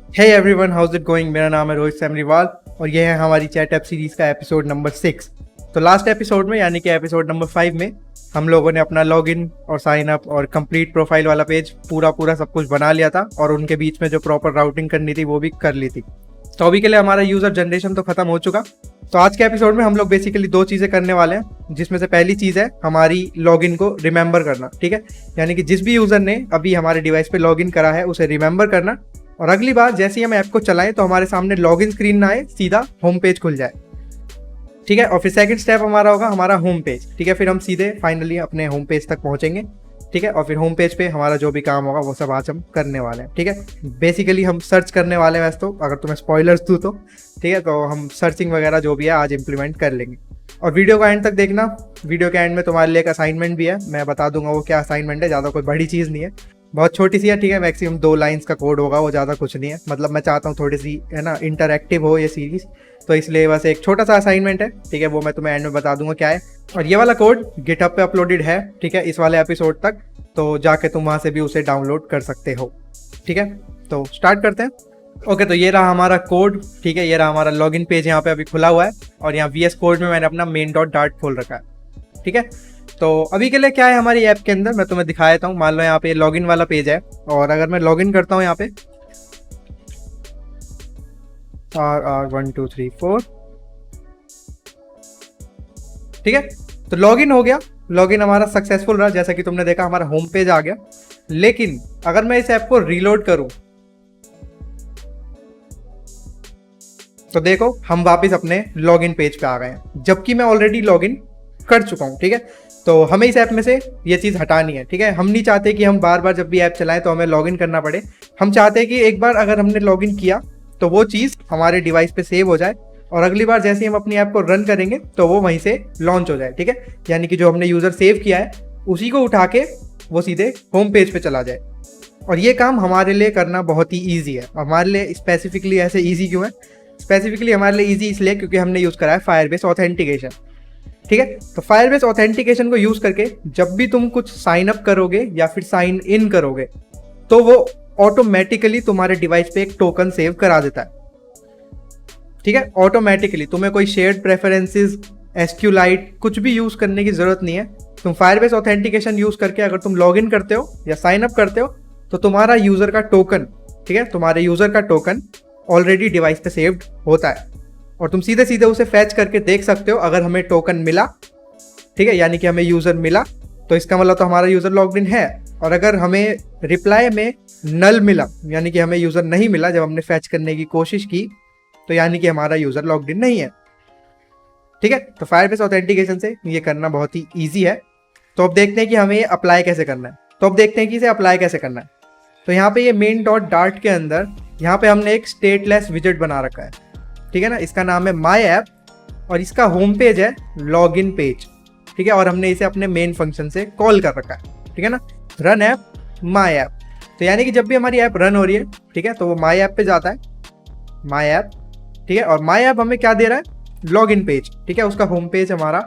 Hey everyone, how's it going. मेरा नाम है रोहित सेमरीवाल और ये है हमारी चैट ऐप सीरीज का एपिसोड नंबर 6। तो लास्ट एपिसोड में यानी कि एपिसोड नंबर 5 में हम लोगों ने अपना लॉगिन और साइन अप और कंप्लीट प्रोफाइल वाला पेज पूरा सब कुछ बना लिया था और उनके बीच में जो प्रॉपर राउटिंग करनी थी वो भी कर ली थी। तो अभी के लिए हमारा यूजर जनरेशन तो खत्म हो चुका। तो आज के एपिसोड में हम लोग बेसिकली दो चीज़ें करने वाले हैं, जिसमें से पहली चीज़ है हमारी लॉगिन को रिमेंबर करना। ठीक है, यानी कि जिस भी यूज़र ने अभी हमारे डिवाइस पे लॉगिन करा है उसे रिमेंबर करना और अगली बार जैसे ही हम ऐप को चलाएं तो हमारे सामने लॉगिन स्क्रीन ना आए, सीधा होम पेज खुल जाए। ठीक है, और फिर सेकंड स्टेप हमारा होगा हमारा होम पेज। ठीक है, फिर हम सीधे फाइनली अपने होम पेज तक पहुंचेंगे। ठीक है, और फिर होम पेज पे हमारा जो भी काम होगा वो सब आज हम करने वाले हैं। ठीक है, बेसिकली हम सर्च करने वाले हैं वैसे तो, अगर तुम्हें स्पॉयलर्स दूँ तो। ठीक है, तो हम सर्चिंग वगैरह जो भी है आज इम्प्लीमेंट कर लेंगे और वीडियो का एंड तक देखना। वीडियो के एंड में तुम्हारे लिए एक असाइनमेंट भी है, मैं बता दूंगा वो क्या असाइनमेंट है। ज़्यादा कोई बड़ी चीज़ नहीं है, बहुत छोटी सी है। ठीक है, मैक्सिमम 2 लाइंस का कोड होगा, वो ज़्यादा कुछ नहीं है। मतलब मैं चाहता हूँ थोड़ी सी है ना इंटरैक्टिव हो ये सीरीज, तो इसलिए बस एक छोटा सा असाइनमेंट है। ठीक है, वो मैं तुम्हें एंड में बता दूंगा क्या है। और ये वाला कोड गिटहब पे अपलोडेड है। ठीक है, इस वाले एपिसोड तक, तो जाके तुम वहाँ से भी उसे डाउनलोड कर सकते हो। ठीक है, तो स्टार्ट करते हैं। ओके, तो ये रहा हमारा कोड। ठीक है, ये रहा हमारा लॉगिन पेज यहाँ पे अभी खुला हुआ है और यहाँ VS कोड में मैंने अपना main.dart खोल रखा है। ठीक है, तो अभी के लिए क्या है हमारी ऐप के अंदर मैं तुम्हें दिखा देता हूँ। मान लो यहाँ पे लॉगिन वाला पेज है और अगर मैं लॉगिन करता हूँ यहाँ पे R123 4। ठीक है, तो लॉगिन हो गया। लॉगिन हमारा सक्सेसफुल रहा, जैसा कि तुमने देखा हमारा होम पेज आ गया। लेकिन अगर मैं इस ऐप को रीलोड करूं तो देखो हम वापस अपने लॉगिन पेज पे आ गए हैं, जबकि मैं ऑलरेडी लॉगिन कर चुका हूं। ठीक है, तो हमें इस ऐप में से ये चीज़ हटानी है। ठीक है, हम नहीं चाहते कि हम बार बार जब भी ऐप चलाएं तो हमें लॉगिन करना पड़े। हम चाहते हैं कि एक बार अगर हमने लॉगिन किया तो वो चीज़ हमारे डिवाइस पे सेव हो जाए और अगली बार जैसे ही हम अपनी ऐप को रन करेंगे तो वो वहीं से लॉन्च हो जाए। ठीक है, यानी कि जो हमने यूज़र सेव किया है उसी को उठा के वो सीधे होम पेज पे चला जाए। और ये काम हमारे लिए करना बहुत ही ईजी है। हमारे लिए स्पेसिफिकली ऐसे ईजी क्यों है? स्पेसिफिकली हमारे लिए ईजी इसलिए क्योंकि हमने यूज़ करा है फायरबेस ऑथेंटिकेशन। ठीक है, तो फायरबेस ऑथेंटिकेशन को यूज़ करके जब भी तुम कुछ साइन अप करोगे या फिर साइन इन करोगे तो वो ऑटोमेटिकली तुम्हारे डिवाइस पे एक टोकन सेव करा देता है। ठीक है, ऑटोमेटिकली तुम्हें कोई शेयर्ड प्रेफरेंसेस, एसक्यूलाइट कुछ भी यूज़ करने की ज़रूरत नहीं है। तुम फायरबेस ऑथेंटिकेशन यूज़ करके अगर तुम लॉग इन करते हो या साइन अप करते हो तो तुम्हारा यूज़र का टोकन, ठीक है, तुम्हारे यूज़र का टोकन ऑलरेडी डिवाइस पे सेव्ड होता है और तुम सीधे सीधे उसे फैच करके देख सकते हो। अगर हमें टोकन मिला, ठीक है, यानी कि हमें यूज़र मिला, तो इसका मतलब तो हमारा यूज़र लॉग्ड इन है। और अगर हमें रिप्लाई में नल मिला, यानी कि हमें यूज़र नहीं मिला जब हमने फैच करने की कोशिश की, तो यानी कि हमारा यूज़र लॉग्ड इन नहीं है। ठीक है, तो फायरबेस ऑथेंटिकेशन से ये करना बहुत ही ईजी है। तो अब देखते हैं कि हमें ये अप्लाई कैसे करना है। तो अब देखते हैं कि इसे अप्लाई कैसे करना है। तो यहाँ पे ये main.dart के अंदर यहाँ पे हमने एक स्टेटलेस विजेट बना रखा है। ठीक है ना, इसका नाम है माई ऐप और इसका होम पेज है लॉगिन पेज। ठीक है, और हमने इसे अपने मेन फंक्शन से कॉल कर रखा है। ठीक है ना, रन ऐप माई ऐप। तो यानी कि जब भी हमारी ऐप रन हो रही है, ठीक है, तो वो माई ऐप पे जाता है, माई ऐप। ठीक है, और माई ऐप हमें क्या दे रहा है? Login page. ठीक है, उसका होम पेज हमारा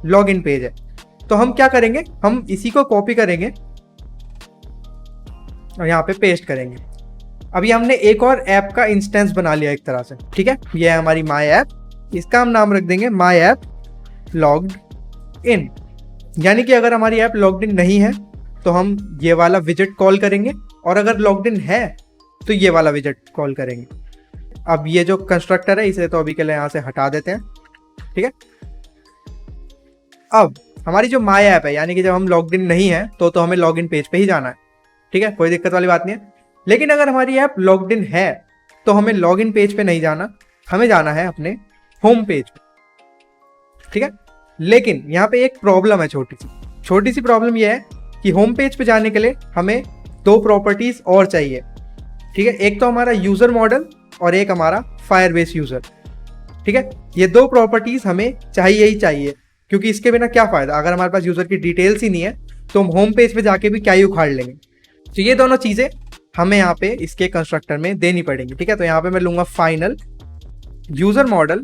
लॉगिन पेज है। तो हम क्या करेंगे, हम इसी को कॉपी करेंगे और यहाँ पे पेस्ट करेंगे। अभी हमने एक और ऐप का इंस्टेंस बना लिया एक तरह से। ठीक है, ये है हमारी माई ऐप, इसका हम नाम रख देंगे माई ऐप लॉग्ड इन। यानी कि अगर हमारी ऐप लॉग्ड इन नहीं है तो हम ये वाला विजेट कॉल करेंगे और अगर लॉग्ड इन है तो ये वाला विजेट कॉल करेंगे। अब ये जो कंस्ट्रक्टर है इसे तो अभी के लिए यहाँ से हटा देते हैं। ठीक है, अब हमारी जो माई ऐप है, यानी कि जब हम लॉग्ड इन नहीं है तो हमें लॉगिन पेज पे ही जाना है। ठीक है, कोई दिक्कत वाली बात नहीं है। लेकिन अगर हमारी ऐप लॉग्ड इन है तो हमें लॉगिन पेज पे नहीं जाना, हमें जाना है अपने होम पेज पे। ठीक है, लेकिन यहाँ पे एक प्रॉब्लम है, छोटी सी प्रॉब्लम ये है कि होम पेज पे जाने के लिए हमें 2 प्रॉपर्टीज और चाहिए। ठीक है, एक तो हमारा यूजर मॉडल और एक हमारा फायरबेस यूजर। ठीक है, ये 2 प्रॉपर्टीज हमें चाहिए ही चाहिए, क्योंकि इसके बिना क्या फायदा? अगर हमारे पास यूजर की डिटेल्स ही नहीं है तो हम होम पेज पे जाके भी क्या ही उखाड़ लेंगे। तो ये दोनों चीजें हमें यहाँ पे इसके कंस्ट्रक्टर में देनी पड़ेंगी। ठीक है, तो यहाँ पे मैं लूंगा फाइनल यूजर मॉडल।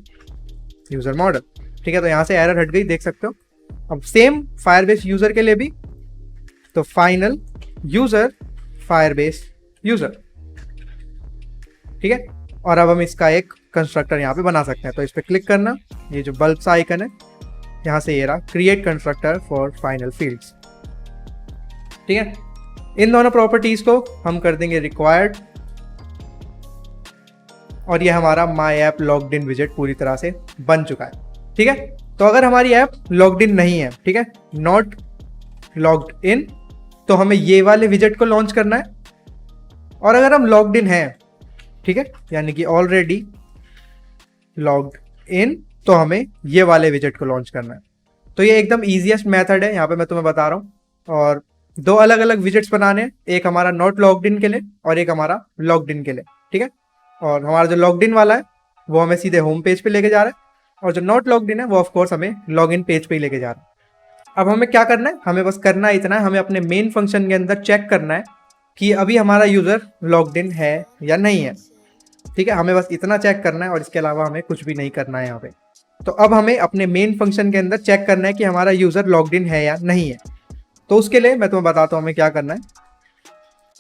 ठीक है, तो यहाँ से एरर हट गई, देख सकते हो। अब सेम फायरबेस यूजर के लिए भी, तो फाइनल यूजर फायरबेस यूजर। ठीक है। और अब हम इसका एक कंस्ट्रक्टर यहाँ पे बना सकते हैं। तो इस पर क्लिक करना, ये जो बल्ब सा आइकन है यहाँ से ये रहा, create constructor for final fields. ठीक है, इन दोनों प्रॉपर्टीज को हम कर देंगे रिक्वायर्ड, और ये हमारा माई ऐप लॉग्ड इन विजेट पूरी तरह से बन चुका है। ठीक है, तो अगर हमारी ऐप लॉग्ड इन नहीं है, ठीक है, नॉट लॉग्ड इन, तो हमें ये वाले विजेट को लॉन्च करना है। और अगर हम लॉग्ड इन हैं, ठीक है, यानी कि ऑलरेडी लॉग्ड इन, तो हमें ये वाले विजेट को लॉन्च करना है। तो ये एकदम ईजीएस्ट मेथड है, यहाँ पे मैं तुम्हें बता रहा हूँ। और दो अलग अलग विजेट्स बनाने हैं, एक हमारा नॉट लॉग्ड इन के लिए और एक हमारा लॉग्ड इन के लिए। ठीक है, और हमारा जो लॉग्ड इन वाला है वो हमें सीधे होम पेज पे लेके जा रहा है, और जो नॉट लॉग्ड इन है वो ऑफकोर्स हमें लॉग इन पेज पे ही लेके जा रहा है। अब हमें क्या करना है, हमें बस करना इतना है, हमें अपने मेन फंक्शन के अंदर चेक करना है कि अभी हमारा यूजर लॉग्ड इन है या नहीं है। ठीक है, हमें बस इतना चेक करना है और इसके अलावा हमें कुछ भी नहीं करना है यहाँ पे। तो अब हमें अपने मेन फंक्शन के अंदर चेक करना है कि हमारा यूजर लॉग्ड इन है या नहीं है। तो उसके लिए मैं तुम्हें बताता हूँ हमें क्या करना है।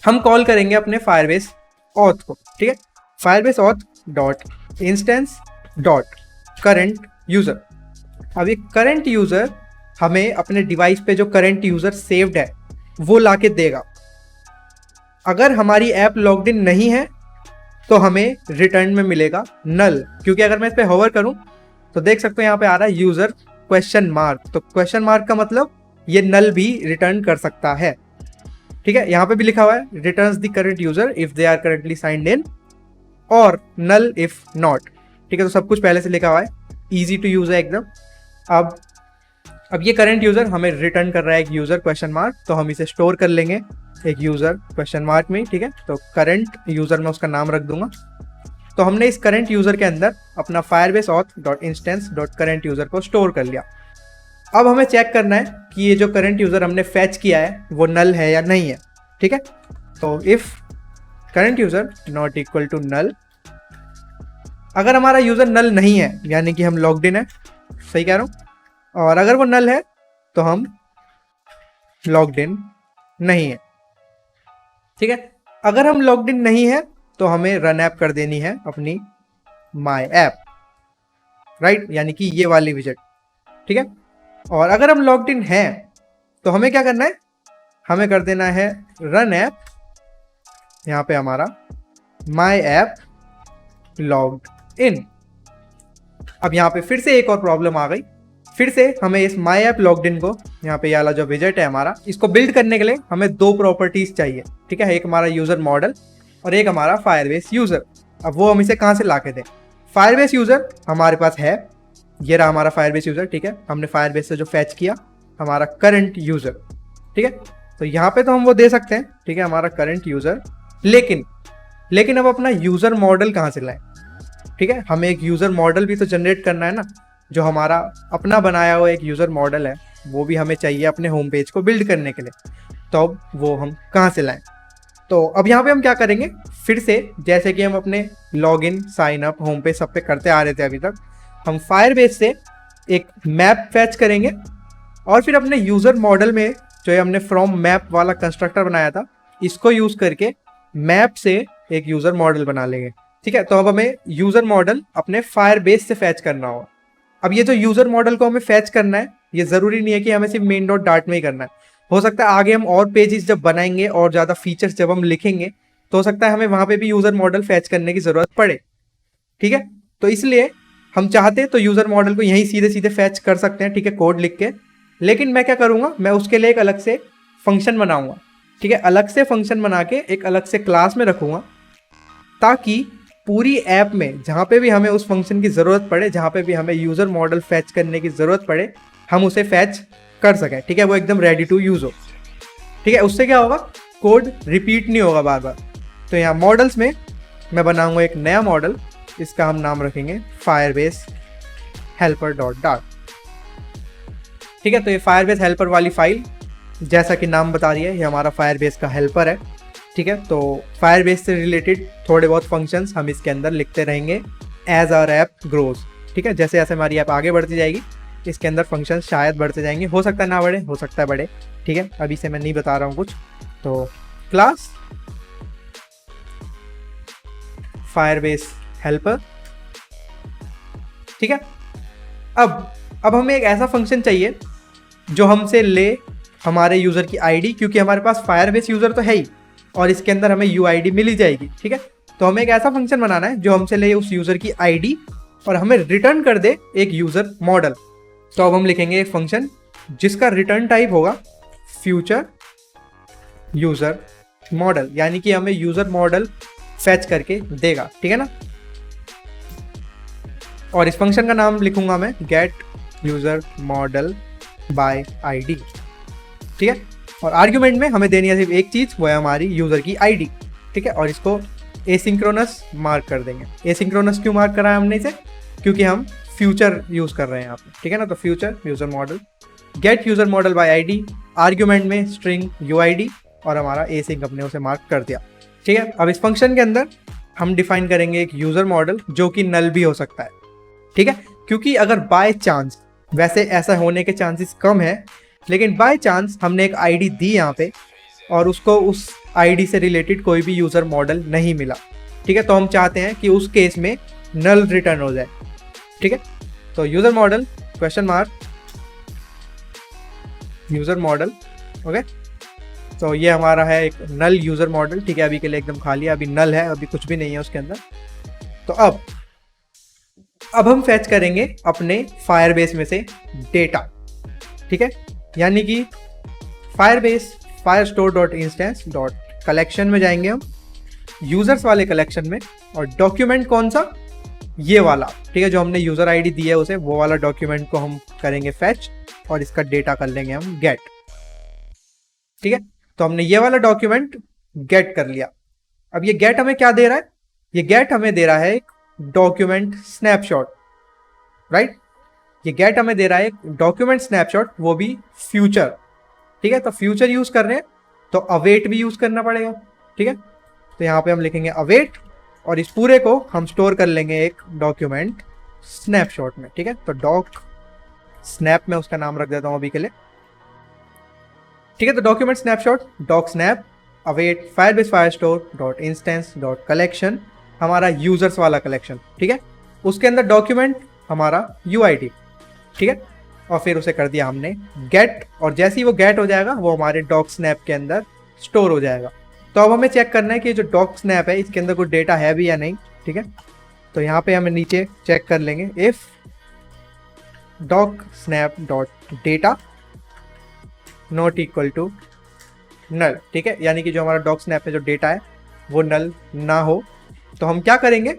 हम कॉल करेंगे अपने फायरबेस ऑथ को। ठीक है, Firebase auth dot instance dot current user. अब ये करंट यूजर हमें अपने डिवाइस पे जो करंट यूजर सेव्ड है वो लाके देगा। अगर हमारी ऐप लॉग्ड इन नहीं है तो हमें रिटर्न में मिलेगा नल, क्योंकि अगर मैं इस पे होवर करूं तो देख सकते हो यहाँ पे आ रहा है यूजर क्वेश्चन मार्क। तो क्वेश्चन मार्क का मतलब ये नल भी रिटर्न कर सकता है। ठीक है, यहाँ पे भी लिखा हुआ है returns the current user if they are currently signed in, और नल इफ नॉट। ठीक है, तो सब कुछ पहले से लिखा हुआ है, इजी टू यूज है एकदम। अब ये करंट यूजर हमें रिटर्न कर रहा है एक यूजर क्वेश्चन मार्क, तो हम इसे स्टोर कर लेंगे एक यूजर क्वेश्चन मार्क में। ठीक है, तो करंट यूजर में उसका नाम रख दूंगा। तो हमने इस करंट यूजर के अंदर अपना Firebase auth dot instance dot current user को स्टोर कर लिया। अब हमें चेक करना है कि ये जो करंट यूजर हमने फैच किया है वो नल है या नहीं है। ठीक है, तो if current user not equal to null, अगर हमारा यूजर नल नहीं है यानी कि हम लॉग्ड इन है, सही कह रहा हूं, और अगर वो नल है तो हम लॉग्ड इन नहीं है। ठीक है, अगर हम लॉग्ड इन नहीं है तो हमें रन ऐप कर देनी है अपनी माई ऐप, राइट, यानी कि ये वाली विजेट। ठीक है, और अगर हम लॉग्ड इन हैं तो हमें क्या करना है, हमें कर देना है रन ऐप, यहाँ पे हमारा माई ऐप लॉग्ड इन। अब यहाँ पे फिर से एक और प्रॉब्लम आ गई, फिर से हमें इस माई ऐप लॉग्ड इन को, यहाँ पे ये वाला जो विजेट है हमारा, इसको बिल्ड करने के लिए हमें दो प्रॉपर्टीज चाहिए। ठीक है, एक हमारा यूजर मॉडल और एक हमारा फायरबेस यूजर। अब वो हम इसे कहाँ से ला के दें, फायरबेस यूजर हमारे पास है, ये रहा हमारा फायरबेस यूजर। ठीक है, हमने फायरबेस से जो फैच किया हमारा करंट यूजर। ठीक है, तो यहाँ पे तो हम वो दे सकते हैं, ठीक है, हमारा करंट यूजर। लेकिन अब अपना यूजर मॉडल कहाँ से लाएं। ठीक है, हमें एक यूजर मॉडल भी तो जनरेट करना है ना, जो हमारा अपना बनाया हुआ एक यूजर मॉडल है वो भी हमें चाहिए अपने होम पेज को बिल्ड करने के लिए। तो अब वो हम कहाँ से लाएं। तो अब यहाँ पे हम क्या करेंगे, फिर से जैसे कि हम अपने log in sign up home page सब पे करते आ रहे थे अभी तक, हम फायरबेस से एक मैप फैच करेंगे और फिर अपने यूजर मॉडल में जो हमने फ्रॉम मैप वाला कंस्ट्रक्टर बनाया था इसको यूज करके मैप से एक यूजर मॉडल बना लेंगे। ठीक है, तो अब हमें यूजर मॉडल अपने फायरबेस से फैच करना होगा। अब ये जो यूजर मॉडल को हमें फैच करना है, ये जरूरी नहीं है कि हमें सिर्फ मेन डॉट डार्ट में ही करना है। हो सकता है आगे हम और पेजेस जब बनाएंगे और ज्यादा फीचर्स जब हम लिखेंगे तो हो सकता है हमें वहां पे भी यूजर मॉडल फैच करने की जरूरत पड़े। ठीक है, तो इसलिए हम चाहते तो यूजर मॉडल को यहीं सीधे सीधे फैच कर सकते हैं, ठीक है, कोड लिख के। लेकिन मैं क्या करूंगा, मैं उसके लिए एक अलग से फंक्शन बनाऊंगा। ठीक है, अलग से फंक्शन बना के एक अलग से क्लास में रखूंगा, ताकि पूरी ऐप में जहाँ पे भी हमें उस फंक्शन की ज़रूरत पड़े, जहाँ पे भी हमें यूज़र मॉडल फैच करने की ज़रूरत पड़े, हम उसे फैच कर सकें। ठीक है, वो एकदम रेडी टू यूज़ हो। ठीक है, उससे क्या होगा, कोड रिपीट नहीं होगा बार बार। तो यहाँ मॉडल्स में मैं बनाऊंगा एक नया मॉडल, इसका हम नाम रखेंगे फायरबेस हेल्पर डॉट डार्ट। ठीक है, तो ये फायरबेस हेल्पर वाली फाइल जैसा कि नाम बता रही है ये हमारा फायरबेस का हेल्पर है। ठीक है, तो फायरबेस से रिलेटेड थोड़े बहुत फंक्शंस हम इसके अंदर लिखते रहेंगे एज आवर ऐप ग्रोज। ठीक है, जैसे जैसे हमारी ऐप आगे बढ़ती जाएगी इसके अंदर फंक्शंस शायद बढ़ते जाएंगे, हो सकता है ना बढ़े, हो सकता है बढ़े। ठीक है, अभी से मैं नहीं बता रहा हूँ कुछ। तो क्लास फायरबेस हेल्पर, ठीक है। अब हमें एक ऐसा फंक्शन चाहिए जो हमसे ले हमारे यूज़र की आईडी, क्योंकि हमारे पास फायरबेस यूज़र तो है ही और इसके अंदर हमें यूआईडी मिल ही जाएगी, ठीक है। तो हमें एक ऐसा फंक्शन बनाना है जो हमसे ले उस यूज़र की आईडी और हमें रिटर्न कर दे एक यूज़र मॉडल। तो अब हम लिखेंगे एक फंक्शन जिसका रिटर्न टाइप होगा फ्यूचर यूज़र मॉडल, यानी कि हमें यूज़र मॉडल फैच करके देगा, ठीक है ना। और इस फंक्शन का नाम लिखूंगा मैं gate user model by ID, ठीक है। और आर्ग्यूमेंट में हमें देनी है सिर्फ एक चीज़, वो है हमारी यूज़र की आईडी, ठीक है। और इसको एसिंक्रोनस मार्क कर देंगे। एसिंक्रोनस क्यों मार्क करा है हमने इसे, क्योंकि हम फ्यूचर यूज़ कर रहे हैं यहाँ पे, ठीक है ना। तो future user model gate user model by ID, argument में स्ट्रिंग यूआईडी और हमारा एसिंक अपने उसे मार्क कर दिया, ठीक है। अब इस फंक्शन के अंदर हम डिफाइन करेंगे एक यूज़र मॉडल जो कि नल भी हो सकता है, ठीक है। क्योंकि अगर बाय चांस, वैसे ऐसा होने के चांसेस कम है, लेकिन बाय चांस हमने एक आईडी दी यहाँ पे और उसको उस आईडी से रिलेटेड कोई भी यूज़र मॉडल नहीं मिला, ठीक है। तो हम चाहते हैं कि उस केस में नल रिटर्न हो जाए, ठीक है। तो user model question mark user model, okay. तो ये हमारा है एक नल यूज़र मॉडल, ठीक है। अभी के लिए एकदम खाली है, अभी नल है, अभी कुछ भी नहीं है उसके अंदर। तो अब हम फैच करेंगे अपने फायरबेस में से डेटा, ठीक है। यानी कि फायरबेस firestore.instance.collection में जाएंगे हम, यूजर्स वाले कलेक्शन में, और डॉक्यूमेंट कौन सा, ये वाला, ठीक है, जो हमने यूजर आईडी दी है उसे, वो वाला डॉक्यूमेंट को हम करेंगे फैच और इसका डेटा कर लेंगे हम गेट, ठीक है। तो हमने ये वाला डॉक्यूमेंट गेट कर लिया। अब ये गेट हमें क्या दे रहा है, ये गेट हमें दे रहा है एक डॉक्यूमेंट स्नैपशॉट, राइट। ये गेट हमें दे रहा है एक डॉक्यूमेंट स्नैपशॉट, वो भी फ्यूचर, ठीक है। तो फ्यूचर यूज कर रहे हैं तो अवेट भी यूज करना पड़ेगा, ठीक है। तो यहाँ पे हम लिखेंगे अवेट और इस पूरे को हम स्टोर कर लेंगे एक डॉक्यूमेंट स्नैपशॉट में, ठीक है। तो डॉक स्नैप में उसका नाम रख देता हूँ अभी के लिए, ठीक है। तो document snapshot doc snap await Firebase firestore.instance.collection हमारा यूजर्स वाला कलेक्शन, ठीक है। उसके अंदर डॉक्यूमेंट हमारा यूआईडी, ठीक है। और फिर उसे कर दिया हमने गेट, और जैसे ही वो गेट हो जाएगा वो हमारे डॉक स्नैप के अंदर स्टोर हो जाएगा। तो अब हमें चेक करना है कि जो डॉक स्नैप है इसके अंदर कोई डेटा है भी या नहीं, ठीक है। तो यहाँ पे हमें नीचे चेक कर लेंगे if doc snap dot data not equal to null, ठीक है। यानी कि जो हमारा डॉक स्नैप में जो डेटा है वो नल ना हो, तो हम क्या करेंगे,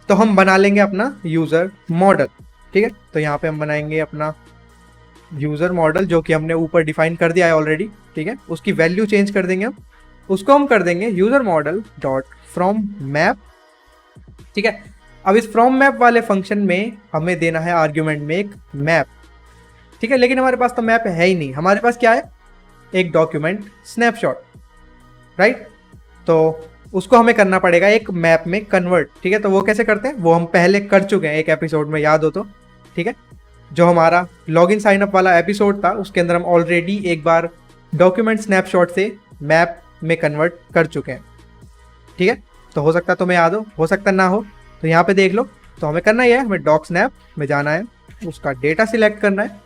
तो हम बना लेंगे अपना यूज़र मॉडल, ठीक है। तो यहाँ पे हम बनाएंगे अपना यूज़र मॉडल जो कि हमने ऊपर डिफाइन कर दिया है ऑलरेडी, ठीक है। उसकी वैल्यू चेंज कर देंगे हम, उसको हम कर देंगे user model dot from map, ठीक है। अब इस फ्रॉम मैप वाले फंक्शन में हमें देना है आर्ग्यूमेंट में एक मैप, ठीक है। लेकिन हमारे पास तो मैप है ही नहीं, हमारे पास क्या है, एक डॉक्यूमेंट स्नैपशॉट, राइट। तो उसको हमें करना पड़ेगा एक मैप में कन्वर्ट, ठीक है। तो वो कैसे करते हैं, वो हम पहले कर चुके हैं एक एपिसोड में, याद हो तो, ठीक है। जो हमारा लॉगिन साइन अप वाला एपिसोड था उसके अंदर हम ऑलरेडी एक बार डॉक्यूमेंट स्नैपशॉट से मैप में कन्वर्ट कर चुके हैं, ठीक है। तो हो सकता है तुम्हें याद हो सकता ना हो, तो यहाँ पे देख लो। तो हमें करना ही है, हमें डॉक स्नैप में जाना है, उसका डेटा सिलेक्ट करना है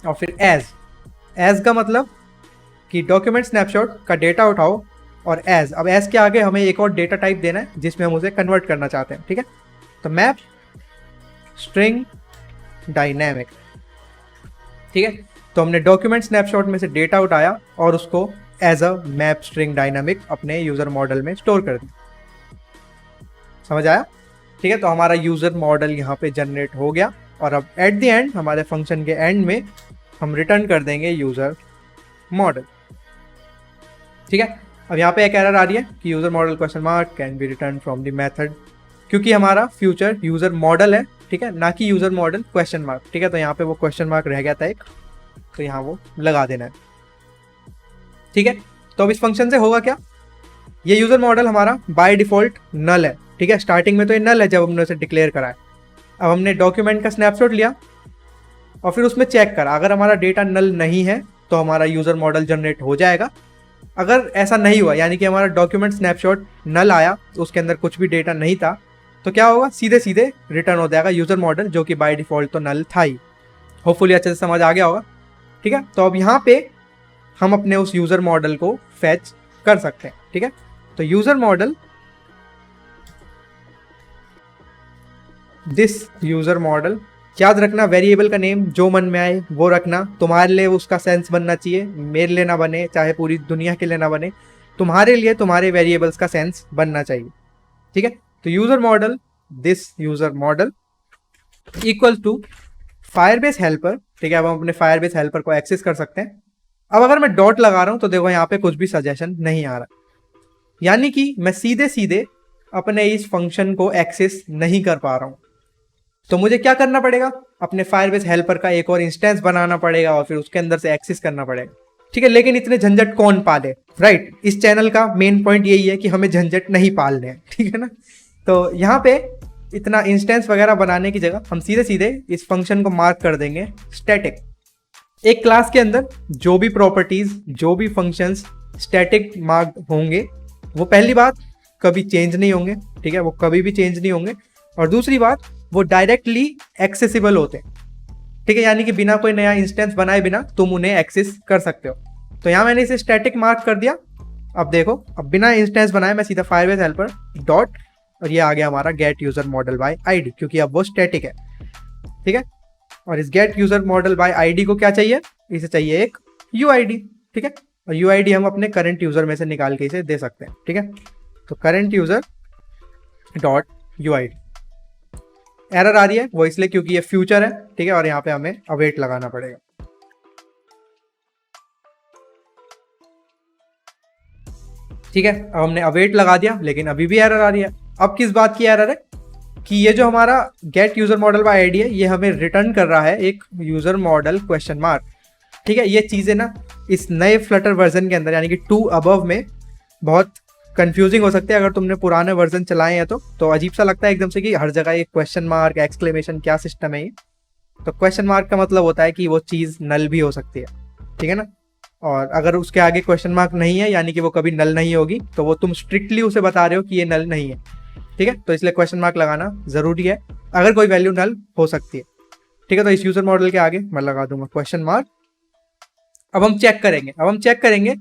और फिर एज का मतलब कि डॉक्यूमेंट स्नैपशॉट का डेटा उठाओ और एज, अब एज के आगे हमें एक और डेटा टाइप देना है जिसमें हम उसे कन्वर्ट करना चाहते हैं, ठीक है। तो मैप स्ट्रिंग डायनेमिक, ठीक है। तो हमने डॉक्यूमेंट स्नैपशॉट में से डेटा उठाया और उसको as a map string dynamic अपने यूज़र मॉडल में स्टोर कर दिया, समझ आया, ठीक है। तो हमारा यूज़र मॉडल यहाँ पे जनरेट हो गया और अब एट द एंड, हमारे फंक्शन के एंड में हम रिटर्न कर देंगे यूज़र मॉडल, ठीक है। अब यहाँ पे एक एरर आ रही है कि user model question mark can be return from the method, क्योंकि हमारा फ्यूचर यूज़र मॉडल है, ठीक है, ना कि यूज़र मॉडल क्वेश्चन मार्क, ठीक है। तो यहाँ पे वो क्वेश्चन मार्क रह गया था एक, तो यहाँ वो लगा देना है, ठीक है। तो अब इस फंक्शन से होगा क्या, ये यूज़र मॉडल हमारा बाय डिफ़ॉल्ट नल है, ठीक है। स्टार्टिंग में तो ये नल है जब हमने उसे डिक्लेयर करा है। अब हमने डॉक्यूमेंट का स्नैपशॉट लिया और फिर उसमें चेक करा, अगर हमारा डेटा नल नहीं है तो हमारा यूज़र मॉडल जनरेट हो जाएगा, अगर ऐसा नहीं हुआ, यानी कि हमारा डॉक्यूमेंट स्नैपशॉट नल आया, उसके अंदर कुछ भी डेटा नहीं था, तो क्या होगा, सीधे सीधे रिटर्न हो जाएगा यूजर मॉडल, जो कि बाय डिफॉल्ट तो नल था ही। होपफुली अच्छे से समझ आ गया होगा। ठीक है, तो अब यहाँ पे हम अपने उस यूजर मॉडल को फैच कर सकते हैं। ठीक है, तो user model, this user model, याद रखना वेरिएबल का नेम जो मन में आए वो रखना, तुम्हारे लिए उसका सेंस बनना चाहिए, मेरे लिए ना बने, चाहे पूरी दुनिया के लिए ना बने, तुम्हारे लिए तुम्हारे वेरिएबल्स का सेंस बनना चाहिए। ठीक है, तो user model, this user model equal to Firebase helper. ठीक है, अब हम अपने फायरबेस हेल्पर को एक्सेस कर सकते हैं। अब अगर मैं डॉट लगा रहा हूं तो देखो यहाँ पे कुछ भी सजेशन नहीं आ रहा, यानी कि मैं सीधे सीधे अपने इस फंक्शन को एक्सेस नहीं कर पा रहा हूं। तो मुझे क्या करना पड़ेगा, अपने फायरबेस हेल्पर का एक और इंस्टेंस बनाना पड़ेगा और फिर उसके अंदर से एक्सेस करना पड़ेगा। ठीक है, लेकिन इतने झंझट कौन पाले, राइट। इस चैनल का मेन पॉइंट यही है कि हमें झंझट नहीं पालने हैं, ठीक है ना। तो यहाँ पे इतना इंस्टेंस वगैरह बनाने की जगह हम सीधे सीधे इस फंक्शन को मार्क कर देंगे स्टैटिक। एक क्लास के अंदर जो भी प्रॉपर्टीज, जो भी फंक्शंस स्टैटिक मार्क होंगे, वो पहली बात कभी चेंज नहीं होंगे। ठीक है, वो कभी भी चेंज नहीं होंगे। और दूसरी बात, वो डायरेक्टली एक्सेसिबल होते हैं। ठीक है, यानी कि बिना कोई नया इंस्टेंस बनाए बिना तुम उन्हें एक्सेस कर सकते हो। तो यहाँ मैंने इसे स्टैटिक मार्क कर दिया। अब देखो, अब बिना इंस्टेंस बनाए मैं सीधा फायरबेस हेल्पर डॉट, और ये आ गया हमारा gate user model by ID, क्योंकि अब वो स्टैटिक है। ठीक है, और इस gate user model by ID को क्या चाहिए, इसे चाहिए एक यूआईडी। ठीक है, और यूआईडी हम अपने करंट यूजर में से निकाल के इसे दे सकते हैं। ठीक है, तो current user dot UID. Error आ रही है वो इसलिए क्योंकि ये फ्यूचर है। ठीक है, और यहाँ पे हमें अवेट लगाना पड़ेगा। ठीक है, अब हमने अवेट लगा दिया, लेकिन अभी भी एरर आ रही है। अब किस बात की एरर है कि ये जो हमारा gate user model by ID है, ये हमें रिटर्न कर रहा है एक यूजर मॉडल क्वेश्चन मार्क। ठीक है, ये चीजें ना इस नए फ्लटर वर्जन के अंदर, यानी कि 2 अबव में बहुत कंफ्यूजिंग हो सकती है। अगर तुमने पुराने वर्जन चलाए हैं तो अजीब सा लगता है एकदम से कि हर जगह एक क्वेश्चन मार्क, एक्सक्लेमेशन, क्या सिस्टम है ये। तो क्वेश्चन मार्क का मतलब होता है कि वो चीज़ नल भी हो सकती है। ठीक है ना, और अगर उसके आगे क्वेश्चन मार्क नहीं है, यानी कि वो कभी नल नहीं होगी, तो वो तुम स्ट्रिक्टली उसे बता रहे हो कि ये नल नहीं है। ठीक है, तो इसलिए क्वेश्चन मार्क लगाना जरूरी है अगर कोई वैल्यू नल हो सकती है। ठीक है, तो इस यूजर मॉडल के आगे मैं लगा दूंगा क्वेश्चन मार्क। अब हम चेक करेंगे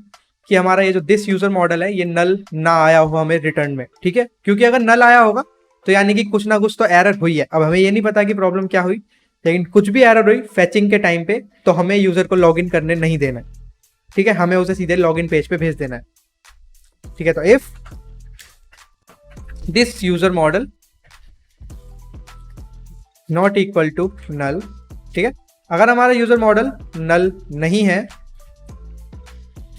कि हमारा ये जो दिस यूजर मॉडल है, ये नल ना आया हो हमें रिटर्न में। ठीक है, क्योंकि अगर नल आया होगा तो यानी कि कुछ ना कुछ तो एरर हुई है। अब हमें ये नहीं पता कि प्रॉब्लम क्या हुई, लेकिन कुछ भी एरर हुई फेचिंग के टाइम पे, तो हमें यूजर को लॉगिन करने नहीं देना है। ठीक है, हमें उसे सीधे लॉगिन पेज पे भेज देना है। ठीक है, तो if this user model not equal to null, ठीक है, अगर हमारा यूजर मॉडल नल नहीं है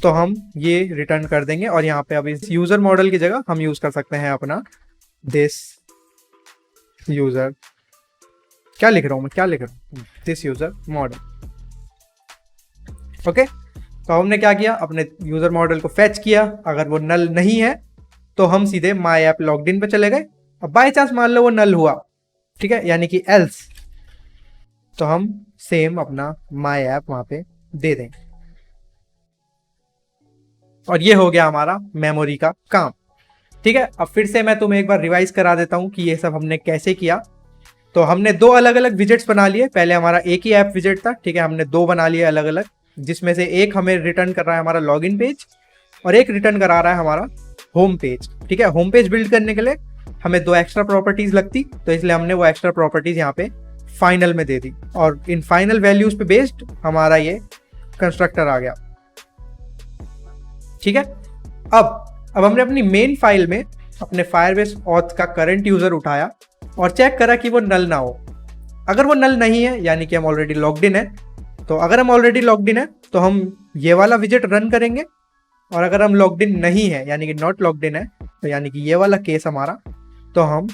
तो हम ये रिटर्न कर देंगे। और यहाँ पे अब इस यूजर मॉडल की जगह हम यूज कर सकते हैं अपना दिस यूजर, क्या लिख रहा हूं मैं, दिस यूजर मॉडल। ओके, तो हमने क्या किया, अपने यूजर मॉडल को फेच किया। अगर वो नल नहीं है तो हम सीधे माई ऐप लॉगइन पे चले गए। अब बाय चांस मान लो वो नल हुआ, ठीक है, यानी कि एल्स, तो हम सेम अपना माई ऐप वहां पे दे दें। और ये हो गया हमारा मेमोरी का काम। ठीक है, अब फिर से मैं तुम्हें एक बार रिवाइज करा देता हूं कि ये सब हमने कैसे किया। तो हमने 2 अलग अलग विजेट्स बना लिए। पहले हमारा एक ही ऐप विजेट था, ठीक है, हमने 2 बना लिए अलग अलग, जिसमें से एक हमें रिटर्न कर रहा है हमारा लॉगिन पेज और एक रिटर्न करा रहा है हमारा होम पेज। ठीक है, होम पेज बिल्ड करने के लिए हमें 2 एक्स्ट्रा प्रॉपर्टीज लगती, तो इसलिए हमने वो एक्स्ट्रा प्रॉपर्टीज यहाँ पे फाइनल में दे दी और इन फाइनल वैल्यूज पे बेस्ड हमारा ये कंस्ट्रक्टर आ गया। ठीक है, अब हमने अपनी मेन फाइल में अपने फायरबेस ऑथ का करंट यूजर उठाया और चेक करा कि वो नल ना हो। अगर वो नल नहीं है यानी कि हम ऑलरेडी लॉग्ड इन है, तो अगर हम ऑलरेडी लॉग्ड इन है तो हम ये वाला विजेट रन करेंगे, और अगर हम लॉग्ड इन नहीं है यानी कि नॉट लॉग्ड इन है, तो यानी कि ये वाला केस हमारा, तो हम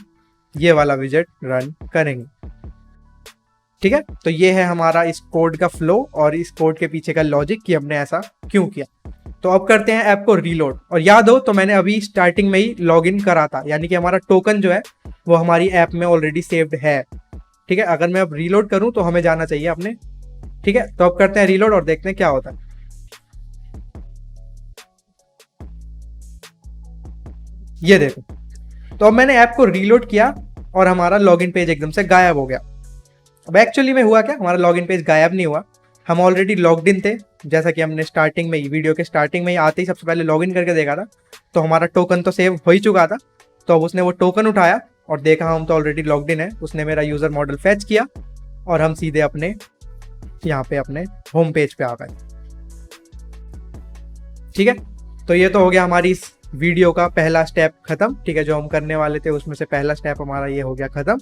ये वाला विजेट रन करेंगे। ठीक है, तो ये है हमारा इस कोड का फ्लो और इस कोड के पीछे का लॉजिक कि हमने ऐसा क्यों किया। तो अब करते हैं ऐप को रीलोड। और याद हो तो मैंने अभी स्टार्टिंग में ही लॉगिन करा था, यानी कि हमारा टोकन जो है वो हमारी ऐप में ऑलरेडी सेव्ड है। ठीक है, अगर मैं अब रीलोड करूं तो हमें जाना चाहिए अपने। ठीक है, तो अब करते हैं रीलोड और देखते हैं क्या होता है। ये देखो, तो अब मैंने ऐप को रीलोड किया और हमारा लॉगिन पेज एकदम से गायब हो गया। अब एक्चुअली में हुआ क्या, हमारा लॉगिन पेज गायब नहीं हुआ, हम ऑलरेडी लॉग्ड इन थे। जैसा कि हमने स्टार्टिंग में ही, वीडियो के स्टार्टिंग में ही आते ही सबसे पहले लॉगिन करके देखा था, तो हमारा टोकन तो सेव हो ही चुका था। तो अब उसने वो टोकन उठाया और देखा हम तो ऑलरेडी लॉग्ड इन है, उसने मेरा यूज़र मॉडल फैच किया और हम सीधे अपने यहाँ पे अपने होम पेज पे आ गए। ठीक है, तो ये तो हो गया हमारी इस वीडियो का पहला स्टेप खत्म। ठीक है, जो हम करने वाले थे उसमें से पहला स्टेप हमारा ये हो गया खत्म।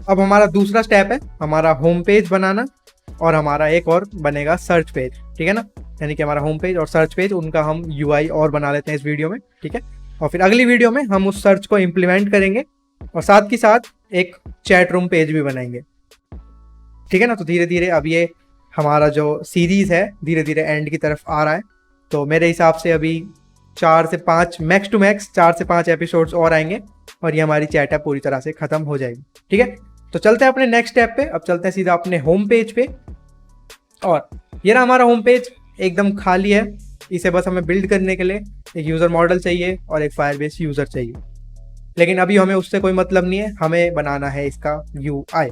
अब हमारा दूसरा स्टेप है हमारा होम पेज बनाना, और हमारा एक और बनेगा सर्च पेज। ठीक है ना, यानी कि हमारा होम पेज और सर्च पेज, उनका हम यूआई और बना लेते हैं इस वीडियो में। ठीक है, और फिर अगली वीडियो में हम उस सर्च को इम्प्लीमेंट करेंगे और साथ ही साथ एक चैट रूम पेज भी बनाएंगे। ठीक है ना, तो धीरे धीरे अब ये हमारा जो सीरीज है धीरे धीरे एंड की तरफ आ रहा है। तो मेरे हिसाब से अभी 4 से 5 मैक्स टू मैक्स 4 से 5 एपिसोड्स और आएंगे और ये हमारी चैट ऐप पूरी तरह से खत्म हो जाएगी। ठीक है, तो चलते हैं अपने नेक्स्ट स्टेप पे। अब चलते हैं सीधा अपने होम पेज पे, और ये रहा हमारा होम पेज, एकदम खाली है। इसे बस हमें बिल्ड करने के लिए एक यूज़र मॉडल चाहिए और एक फायरबेस यूज़र चाहिए, लेकिन अभी हमें उससे कोई मतलब नहीं है, हमें बनाना है इसका यूआई।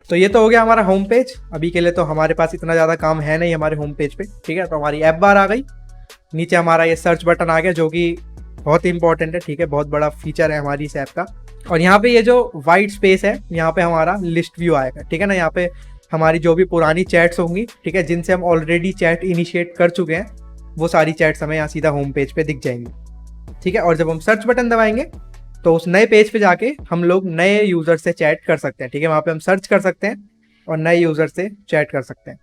तो ये तो हो गया हमारा होम पेज। अभी के लिए तो हमारे पास इतना ज़्यादा काम है नहीं हमारे होम पेज पे। ठीक है, तो हमारी ऐप बार आ गई, नीचे हमारा ये सर्च बटन आ गया जो कि बहुत इंपॉर्टेंट है। ठीक है, बहुत बड़ा फीचर है हमारी इस ऐप का। और यहाँ पे ये जो वाइट स्पेस है, यहाँ पे हमारा लिस्ट व्यू आएगा। ठीक है ना, यहाँ पे हमारी जो भी पुरानी चैट्स होंगी, ठीक है, जिनसे हम ऑलरेडी चैट इनिशिएट कर चुके हैं, वो सारी चैट्स हमें यहाँ सीधा होम पेज पे दिख जाएंगी। ठीक है, और जब हम सर्च बटन दबाएंगे तो उस नए पेज पे जाके हम लोग नए यूज़र से चैट कर सकते हैं। ठीक है, वहाँ पे हम सर्च कर सकते हैं और नए यूज़र से चैट कर सकते हैं।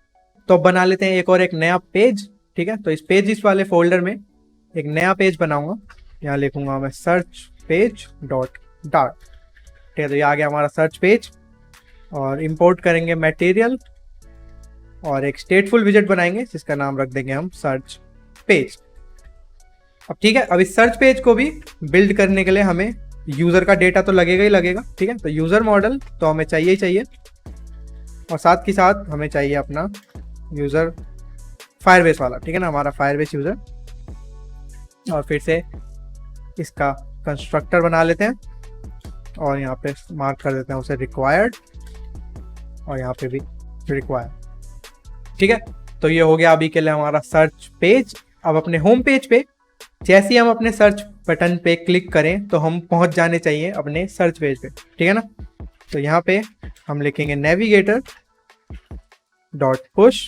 तो बना लेते हैं एक और एक नया पेज। ठीक है, तो इस पेजिस वाले फोल्डर में एक नया पेज बनाऊंगा, यहाँ लिखूंगा मैं सर्च पेज डॉट डार्ट। ठीक है, तो ये आ गया हमारा सर्च पेज, और इंपोर्ट करेंगे मटेरियल और एक स्टेटफुल विजेट बनाएंगे जिसका नाम रख देंगे हम सर्च पेज। अब ठीक है, अब इस सर्च पेज को भी बिल्ड करने के लिए हमें यूज़र का डेटा तो लगेगा ही लगेगा। ठीक है, तो यूज़र मॉडल तो हमें चाहिए ही चाहिए, और साथ ही साथ हमें चाहिए अपना यूज़र फायरबेस वाला। ठीक है ना, हमारा फायरबेस यूज़र, और फिर से इसका कंस्ट्रक्टर बना लेते हैं और यहाँ पे मार्क कर देते हैं उसे रिक्वायर्ड, और यहाँ पे भी रिक्वायर्ड। ठीक है, तो ये हो गया अभी के लिए हमारा सर्च पेज। अब अपने होम पेज पे जैसे ही हम अपने सर्च बटन पे क्लिक करें तो हम पहुंच जाने चाहिए अपने सर्च पेज पे। ठीक है ना, तो यहाँ पे हम लिखेंगे नेविगेटर डॉट पुश।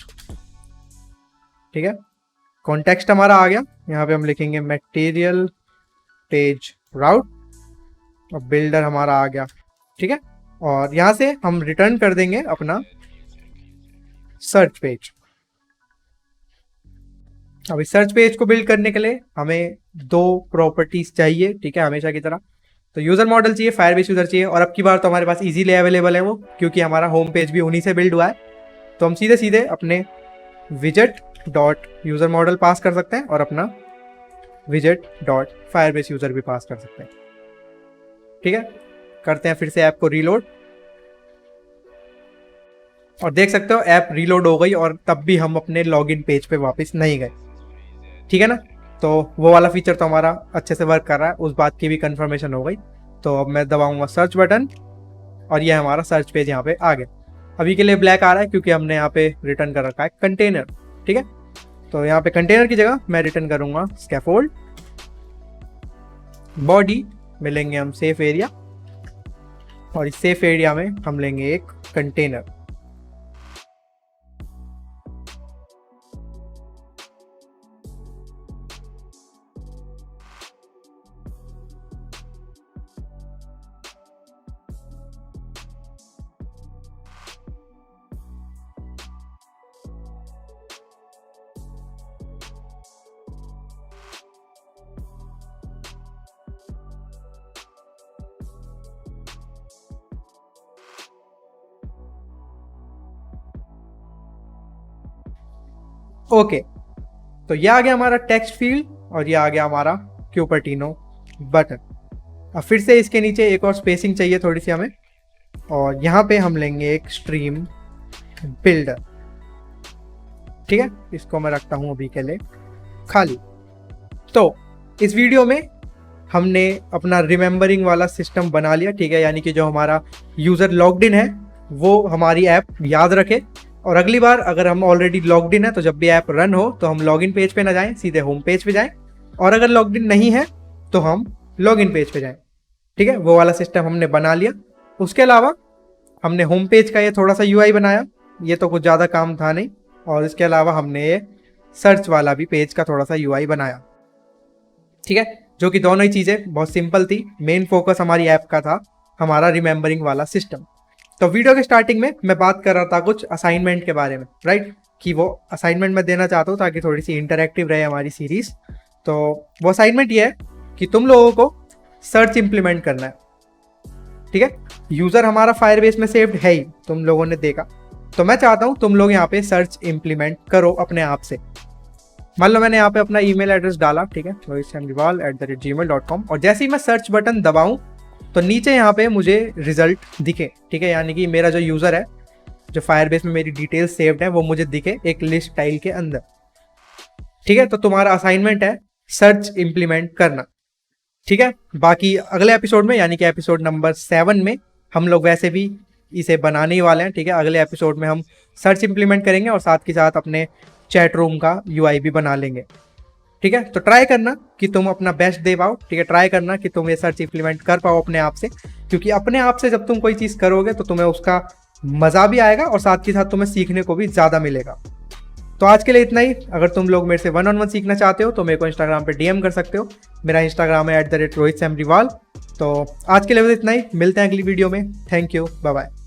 ठीक है, कॉन्टेक्स्ट हमारा आ गया, यहाँ पे हम लिखेंगे मटेरियल पेज राउट, और बिल्डर हमारा आ गया। ठीक है, और यहाँ से हम रिटर्न कर देंगे अपना सर्च पेज। अब इस सर्च पेज को बिल्ड करने के लिए हमें 2 प्रॉपर्टीज चाहिए। ठीक है, हमेशा की तरह, तो यूज़र मॉडल चाहिए, फायरबेस यूज़र चाहिए, और अब की बार तो हमारे पास इजीली अवेलेबल है वो, क्योंकि हमारा होम पेज भी उन्हीं से बिल्ड हुआ है। तो हम सीधे सीधे अपने विजेट डॉट यूज़र मॉडल पास कर सकते हैं और अपना विजेट डॉट फायरबेस यूज़र भी पास कर सकते हैं। ठीक है, करते हैं फिर से ऐप को रीलोड, और देख सकते हो ऐप रीलोड हो गई और तब भी हम अपने लॉगिन पेज पे वापस नहीं गए। ठीक है ना, तो वो वाला फीचर तो हमारा अच्छे से वर्क कर रहा है, उस बात की भी कंफर्मेशन हो गई। तो अब मैं दबाऊंगा सर्च बटन और ये हमारा सर्च पेज यहाँ पे आ गया। अभी के लिए ब्लैक आ रहा है क्योंकि हमने यहाँ पे रिटर्न कर रखा है कंटेनर। ठीक है, तो यहाँ पे कंटेनर की जगह मैं रिटर्न करूंगा स्कैफोल्ड। बॉडी में लेंगे हम सेफ एरिया, और इस सेफ एरिया में हम लेंगे एक कंटेनर। ओके, तो ये आ गया हमारा टेक्स्ट फील्ड और ये आ गया हमारा क्यूपर्टिनो बटन। अब फिर से इसके नीचे एक और स्पेसिंग चाहिए थोड़ी सी हमें, और यहाँ पे हम लेंगे एक स्ट्रीम बिल्डर। ठीक है, इसको मैं रखता हूँ अभी के लिए खाली। तो इस वीडियो में हमने अपना रिमेंबरिंग वाला सिस्टम बना लिया। ठीक है, यानी कि जो हमारा यूज़र लॉग्ड इन है वो हमारी ऐप याद रखे, और अगली बार अगर हम ऑलरेडी लॉग्ड इन है तो जब भी ऐप रन हो तो हम लॉगिन पेज पे ना जाएं, सीधे होम पेज पे जाएं, और अगर लॉग्ड इन नहीं है तो हम लॉगिन पेज पे जाएं। ठीक है, वो वाला सिस्टम हमने बना लिया। उसके अलावा हमने होम पेज का ये थोड़ा सा यूआई बनाया, ये तो कुछ ज़्यादा काम था नहीं, और इसके अलावा हमने ये सर्च वाला भी पेज का थोड़ा सा यूआई बनाया। ठीक है, जो कि दोनों ही चीज़ें बहुत सिंपल थी। मेन फोकस हमारी ऐप का था हमारा रिमेंबरिंग वाला सिस्टम। तो वीडियो के स्टार्टिंग में मैं बात कर रहा था कुछ असाइनमेंट के बारे में, राइट, कि वो असाइनमेंट मैं देना चाहता हूँ ताकि थोड़ी सी इंटरैक्टिव रहे हमारी सीरीज। तो वो असाइनमेंट ये है कि तुम लोगों को सर्च इंप्लीमेंट करना है। ठीक है, यूज़र हमारा फायरबेस में सेव्ड है ही, तुम लोगों ने देखा, तो मैं चाहता हूँ तुम लोग यहाँ पे सर्च इंप्लीमेंट करो अपने आप से। मान लो मैंने यहाँ पे अपना ईमेल एड्रेस डाला, ठीक है, rohitsemriwal@gmail.com, और जैसे ही मैं सर्च बटन दबाऊं तो नीचे यहाँ पे मुझे रिजल्ट दिखे। ठीक है, यानी कि मेरा जो यूज़र है, जो फायरबेस में मेरी डिटेल्स सेव्ड है, वो मुझे दिखे एक लिस्ट स्टाइल के अंदर। ठीक है, तो तुम्हारा असाइनमेंट है सर्च इंप्लीमेंट करना। ठीक है, बाकी अगले एपिसोड में यानी कि एपिसोड नंबर 7 में हम लोग वैसे भी इसे बनाने ही वाले हैं। ठीक है, अगले एपिसोड में हम सर्च इंप्लीमेंट करेंगे और साथ के साथ अपने चैट रूम का यूआई भी बना लेंगे। ठीक है, तो ट्राई करना कि तुम अपना बेस्ट दे पाओ। ठीक है, ट्राई करना कि तुम ये सर्च इंप्लीमेंट कर पाओ अपने आप से, क्योंकि अपने आप से जब तुम कोई चीज़ करोगे तो तुम्हें उसका मज़ा भी आएगा और साथ के साथ तुम्हें सीखने को भी ज़्यादा मिलेगा। तो आज के लिए इतना ही। अगर तुम लोग मेरे से 1-on-1 सीखना चाहते हो तो मेरे को इंस्टाग्राम पे डीएम कर सकते हो। मेरा इंस्टाग्राम है @rohitsemriwal। तो आज के लिए बस इतना ही, मिलते हैं अगली वीडियो में। Thank you, bye bye.